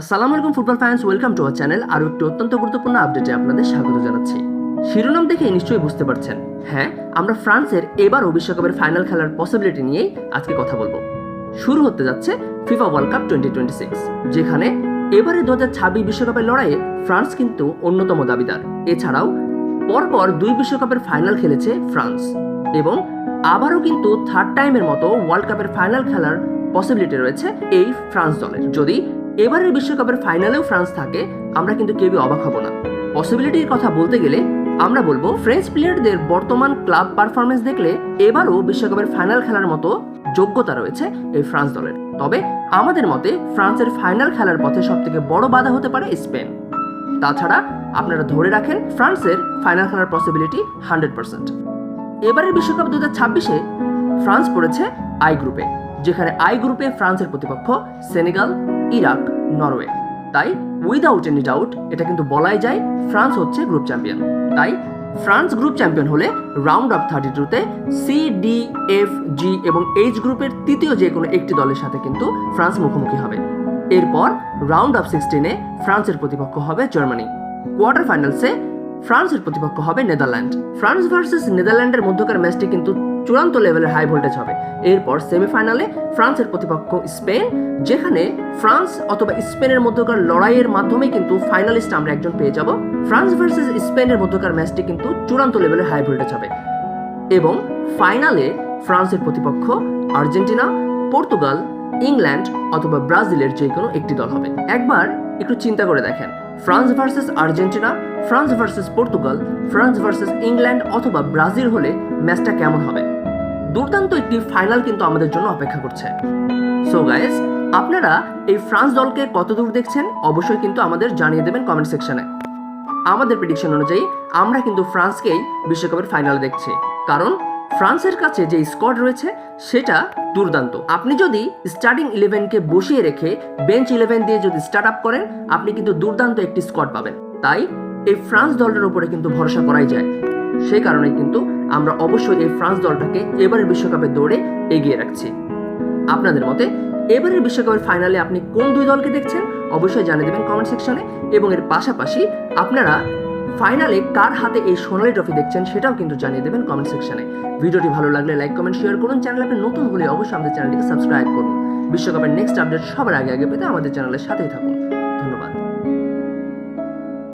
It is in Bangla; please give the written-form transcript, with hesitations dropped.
আসসালামু আলাইকুম football fans, welcome to our channel. আরও একটি অত্যন্ত গুরুত্বপূর্ণ আপডেটে আপনাদের স্বাগত জানাচ্ছি। শিরোনাম দেখে নিশ্চয়ই বুঝতে পারছেন, হ্যাঁ, আমরা ফ্রান্সের এবারও বিশ্বকাপের ফাইনাল খেলার পসিবিলিটি নিয়েই আজকে কথা বলবো। শুরু হতে যাচ্ছে ফিফা ওয়ার্ল্ড কাপ 2026, যেখানে এবারে 2026 বিশ্বকাপের লড়াইয়ে ফ্রান্স কিন্তু অন্যতম দাবিদার। এছাড়াও পরপর 2 বিশ্বকাপের ফাইনাল খেলেছে ফ্রান্স, এবং আবারও কিন্তু থার্ড টাইমের মতো ওয়ার্ল্ড কাপের ফাইনাল খেলার পসিবিলিটি রয়েছে এই ফ্রান্স দলের। যদি এবারের বিশ্বকাপের ফাইনালেও ফ্রান্স থাকে, আমরা কিন্তু কেউই অবাক হব না। পসিবিলিটির কথা বলতে গেলে আমরা বলবো ফ্রেঞ্চ প্লেয়ারদের বর্তমান ক্লাব পারফরমেন্স দেখলে এবারও বিশ্বকাপের ফাইনাল খেলার মতো যোগ্যতা রয়েছে এই ফ্রান্স দলের। তবে আমাদের মতে ফ্রান্সের ফাইনাল খেলার পথে সবথেকে বড় বাধা হতে পারে স্পেন। তাছাড়া আপনারা ধরে রাখেন ফ্রান্সের ফাইনাল খেলার পসিবিলিটি 100%। এবারের বিশ্বকাপ 2026-এ ফ্রান্স পড়েছে আই গ্রুপে, যেখানে আই গ্রুপে ফ্রান্সের প্রতিপক্ষ সেনেগাল, ইরাক, নরওয়ে। তাই উইদাউট এনি ডাউট এটা কিন্তু বলাই যায় ফ্রান্স হচ্ছে গ্রুপ চ্যাম্পিয়ন। তাই ফ্রান্স গ্রুপ চ্যাম্পিয়ন হলে রাউন্ড অফ 32-তে সি, ডি, এফ, জি এবং এইচ গ্রুপের তৃতীয় যে কোনো একটি দলের সাথে কিন্তু ফ্রান্স মুখোমুখি হবে। এরপর রাউন্ড অফ 16-এ ফ্রান্সের প্রতিপক্ষ হবে জার্মানি। কোয়ার্টার ফাইনালসে ফ্রান্সের প্রতিপক্ষ হবে নেদারল্যান্ড। ফ্রান্স ভার্সেস নেদারল্যান্ডের মধ্যকার ম্যাচটি কিন্তু চূড়ান্ত লেভেলের হাই ভোল্টেজ হবে। এরপর সেমিফাইনালে ফ্রান্সের প্রতিপক্ষ স্পেন, যেখানে ফ্রান্স অথবা স্পেনের মধ্যকার লড়াইয়ের মাধ্যমে কিন্তু ফাইনালিস্ট আমরা একজন পেয়ে যাব। ফ্রান্স ভার্সেস স্পেনের মধ্যকার ম্যাচটি কিন্তু চূড়ান্ত লেভেলের হাই ভোল্টেজ হবে। এবং ফাইনালে ফ্রান্সের প্রতিপক্ষ আর্জেন্টিনা, পর্তুগাল, ইংল্যান্ড অথবা ব্রাজিলের যে কোনো একটি দল হবে। একবার একটু চিন্তা করে দেখেন, France versus Argentina, France versus Portugal, France versus England অথবা ব্রাজিল হলে ম্যাচটা কেমন হবে। দুর্দান্ত একটি ফাইনাল কিন্তু আমাদের জন্য অপেক্ষা করছে। সো গাইস, আপনারা এই ফ্রান্স দলকে কতদূর দেখছেন অবশ্যই কিন্তু আমাদের জানিয়ে দেবেন কমেন্ট সেকশনে। আমাদের প্রেডিকশন অনুযায়ী আমরা কিন্তু ফ্রান্সকেই বিশ্বকাপের ফাইনালে দেখছি, কারণ ফ্রান্সের কাছে যে স্কোয়াড রয়েছে সেটা দুর্দান্ত। আপনি যদি স্টার্টিং 11কে বসিয়ে রেখে বেঞ্চ 11 দিয়ে যদি স্টার্ট আপ করেন, আপনি কিন্তু দুর্দান্ত একটি স্কোয়াড পাবেন। তাই এই ফ্রান্স দলটার উপরে কিন্তু ভরসা করাই যায়। সেই কারণে কিন্তু আমরা অবশ্যই এই ফ্রান্স দলটাকে এবারের বিশ্বকাপের দৌড়ে এগিয়ে রাখছি। আপনাদের মতে এবারের বিশ্বকাপের ফাইনালে আপনি কোন দুই দলকে দেখছেন অবশ্যই জানিয়ে দেবেন কমেন্ট সেকশনে। এবং এর পাশাপাশি আপনারা ফাইনালে কার হাতে এই সোনালী ট্রফি দেখছেন সেটাও কিন্তু জানিয়ে দেবেন কমেন্ট সেকশনে। ভিডিওটি ভালো লাগলে লাইক, কমেন্ট, শেয়ার করুন। চ্যানেল আপনি নতুন হলে অবশ্যই আমাদের চ্যানেলটিকে সাবস্ক্রাইব করুন। বিশ্বকাপের নেক্সট আপডেট সবার আগে পেতে আমাদের চ্যানেলের সাথেই থাকুন।